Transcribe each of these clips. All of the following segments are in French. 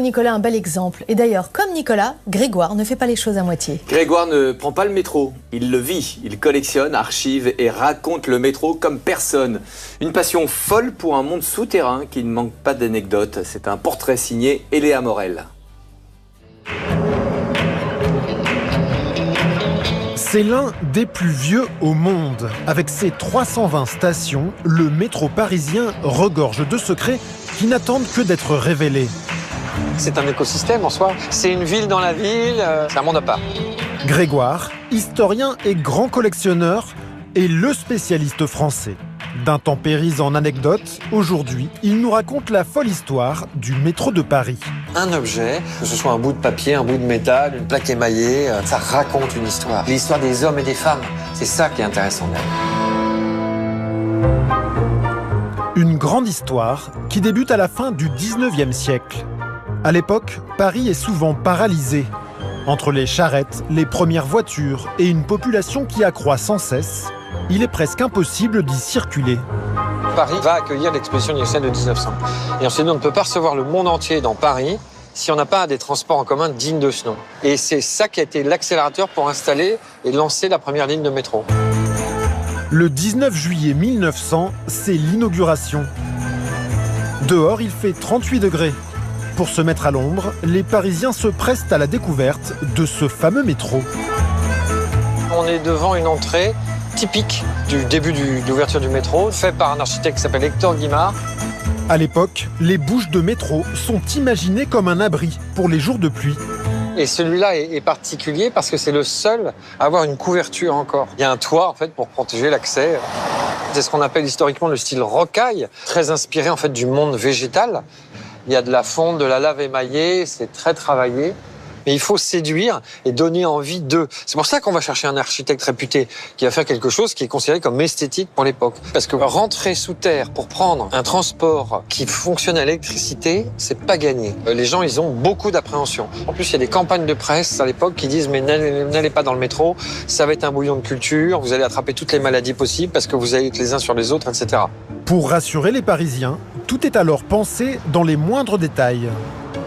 Nicolas, un bel exemple. Et d'ailleurs, comme Nicolas, Grégoire ne fait pas les choses à moitié. Grégoire ne prend pas le métro, il le vit. Il collectionne, archive et raconte le métro comme personne. Une passion folle pour un monde souterrain qui ne manque pas d'anecdotes. C'est un portrait signé Eléa Morel. C'est l'un des plus vieux au monde. Avec ses 320 stations, le métro parisien regorge de secrets qui n'attendent que d'être révélés. C'est un écosystème en soi. C'est une ville dans la ville, c'est un monde à part. Grégoire, historien et grand collectionneur, est le spécialiste français. D'un temps périse en anecdotes, aujourd'hui, il nous raconte la folle histoire du métro de Paris. Un objet, que ce soit un bout de papier, un bout de métal, une plaque émaillée, ça raconte une histoire. L'histoire des hommes et des femmes, c'est ça qui est intéressant d'elle. Une grande histoire qui débute à la fin du 19e siècle. À l'époque, Paris est souvent paralysé. Entre les charrettes, les premières voitures et une population qui accroît sans cesse, il est presque impossible d'y circuler. Paris va accueillir l'exposition universelle de 1900. Et ensuite, on ne peut pas recevoir le monde entier dans Paris si on n'a pas des transports en commun dignes de ce nom. Et c'est ça qui a été l'accélérateur pour installer et lancer la première ligne de métro. Le 19 juillet 1900, c'est l'inauguration. Dehors, il fait 38 degrés. Pour se mettre à l'ombre, les Parisiens se pressent à la découverte de ce fameux métro. On est devant une entrée typique du début d'ouverture du métro, fait par un architecte qui s'appelle Hector Guimard. À l'époque, les bouches de métro sont imaginées comme un abri pour les jours de pluie. Et celui-là est particulier parce que c'est le seul à avoir une couverture encore. Il y a un toit en fait pour protéger l'accès. C'est ce qu'on appelle historiquement le style rocaille, très inspiré en fait du monde végétal. Il y a de la fonte, de la lave émaillée, c'est très travaillé. Mais il faut séduire et donner envie d'eux. C'est pour ça qu'on va chercher un architecte réputé qui va faire quelque chose qui est considéré comme esthétique pour l'époque. Parce que rentrer sous terre pour prendre un transport qui fonctionne à l'électricité, c'est pas gagné. Les gens, ils ont beaucoup d'appréhension. En plus, il y a des campagnes de presse à l'époque qui disent « mais n'allez pas dans le métro, ça va être un bouillon de culture, vous allez attraper toutes les maladies possibles parce que vous allez être les uns sur les autres, etc. » Pour rassurer les Parisiens, tout est alors pensé dans les moindres détails.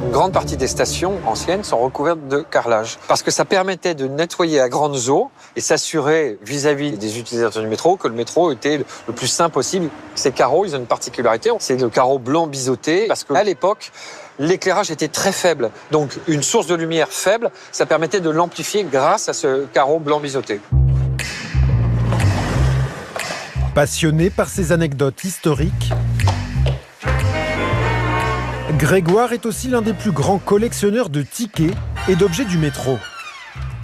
Une grande partie des stations anciennes sont recouvertes de carrelage parce que ça permettait de nettoyer à grandes eaux et s'assurer vis-à-vis des utilisateurs du métro que le métro était le plus sain possible. Ces carreaux, ils ont une particularité, c'est le carreau blanc biseauté parce qu'à l'époque, l'éclairage était très faible. Donc une source de lumière faible, ça permettait de l'amplifier grâce à ce carreau blanc biseauté. Passionné par ces anecdotes historiques, Grégoire est aussi l'un des plus grands collectionneurs de tickets et d'objets du métro.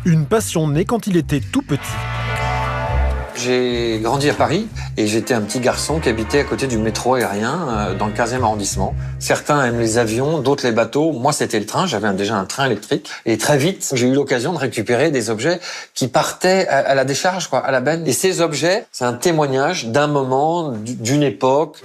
Une passion née quand il était tout petit. J'ai grandi à Paris et j'étais un petit garçon qui habitait à côté du métro aérien dans le 15e arrondissement. Certains aiment les avions, d'autres les bateaux. Moi, c'était le train. J'avais déjà un train électrique. Et très vite, j'ai eu l'occasion de récupérer des objets qui partaient à la décharge, à la benne. Et ces objets, c'est un témoignage d'un moment, d'une époque.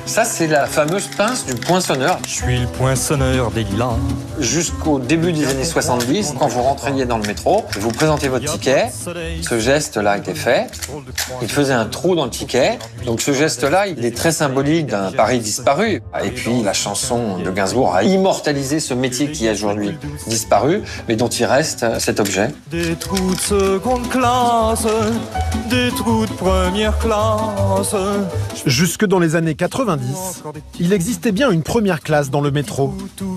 Ça, c'est la fameuse pince du poinçonneur. Je suis le poinçonneur des lilas. Jusqu'au début des années 70, quand vous rentriez dans le métro, vous présentez votre ticket. Ce geste-là était fait. Il faisait un trou dans le ticket. Donc ce geste-là, il est très symbolique d'un Paris disparu. Et puis la chanson de Gainsbourg a immortalisé ce métier qui est aujourd'hui disparu, mais dont il reste cet objet. Des trous de seconde classe, des trous de première classe. Jusque dans les années 90, il existait bien une première classe dans le métro,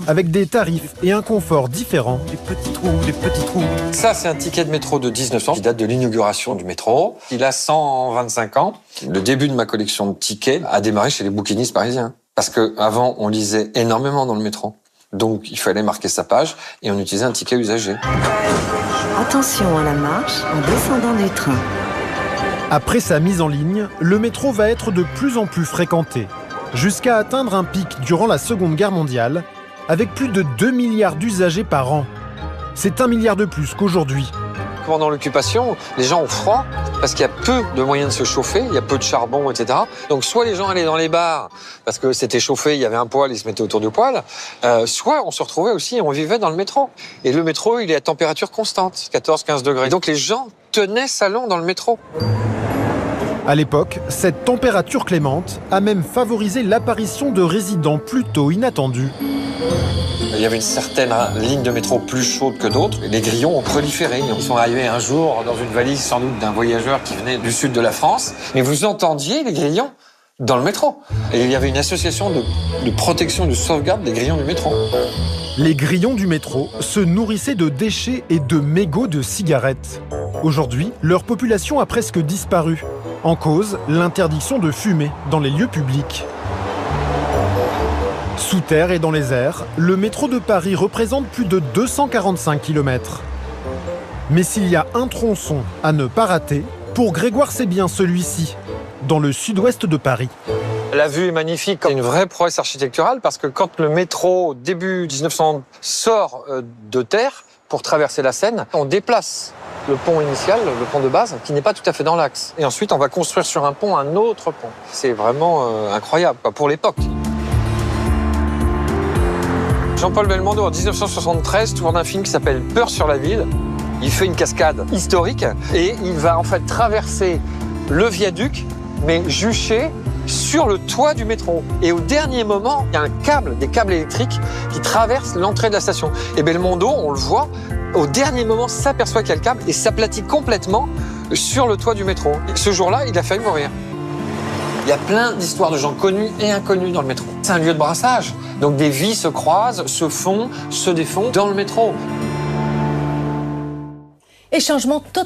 avec des tarifs et un confort différents. Des petits trous, des petits trous. Ça, c'est un ticket de métro de 1900 qui date de l'inauguration du métro. Il a 125 ans. Le début de ma collection de tickets a démarré chez les bouquinistes parisiens. Parce qu'avant, on lisait énormément dans le métro. Donc, il fallait marquer sa page et on utilisait un ticket usagé. Attention à la marche en descendant du train. Après sa mise en ligne, le métro va être de plus en plus fréquenté, jusqu'à atteindre un pic durant la Seconde Guerre mondiale, avec plus de 2 milliards d'usagers par an. C'est 1 milliard de plus qu'aujourd'hui. Pendant l'occupation, les gens ont froid parce qu'il y a peu de moyens de se chauffer, il y a peu de charbon, etc. Donc soit les gens allaient dans les bars parce que c'était chauffé, il y avait un poêle, ils se mettaient autour du poêle, soit on se retrouvait aussi et on vivait dans le métro. Et le métro, il est à température constante, 14-15 degrés. Donc les gens tenaient salon dans le métro. À l'époque, cette température clémente a même favorisé l'apparition de résidents plutôt inattendus. Il y avait une certaine ligne de métro plus chaude que d'autres. Les grillons ont proliféré. Ils sont arrivés un jour dans une valise sans doute d'un voyageur qui venait du sud de la France. Mais vous entendiez les grillons dans le métro. Et il y avait une association de protection et de sauvegarde des grillons du métro. Les grillons du métro se nourrissaient de déchets et de mégots de cigarettes. Aujourd'hui, leur population a presque disparu. En cause, l'interdiction de fumer dans les lieux publics. Sous terre et dans les airs, le métro de Paris représente plus de 245 km. Mais s'il y a un tronçon à ne pas rater, pour Grégoire c'est bien celui-ci, dans le sud-ouest de Paris. La vue est magnifique, c'est une vraie prouesse architecturale parce que quand le métro, début 1900, sort de terre pour traverser la Seine, on déplace le pont initial, le pont de base, qui n'est pas tout à fait dans l'axe. Et ensuite, on va construire sur un pont un autre pont. C'est vraiment incroyable pour l'époque. Jean-Paul Belmondo, en 1973, tourne un film qui s'appelle Peur sur la ville. Il fait une cascade historique et il va en fait traverser le viaduc, mais juché sur le toit du métro. Et au dernier moment, il y a un câble, des câbles électriques qui traversent l'entrée de la station. Et Belmondo, on le voit, au dernier moment, s'aperçoit qu'il y a le câble et s'aplatit complètement sur le toit du métro. Et ce jour-là, il a failli mourir. Il y a plein d'histoires de gens connus et inconnus dans le métro. C'est un lieu de brassage. Donc des vies se croisent, se font, se défont dans le métro. Et changement total.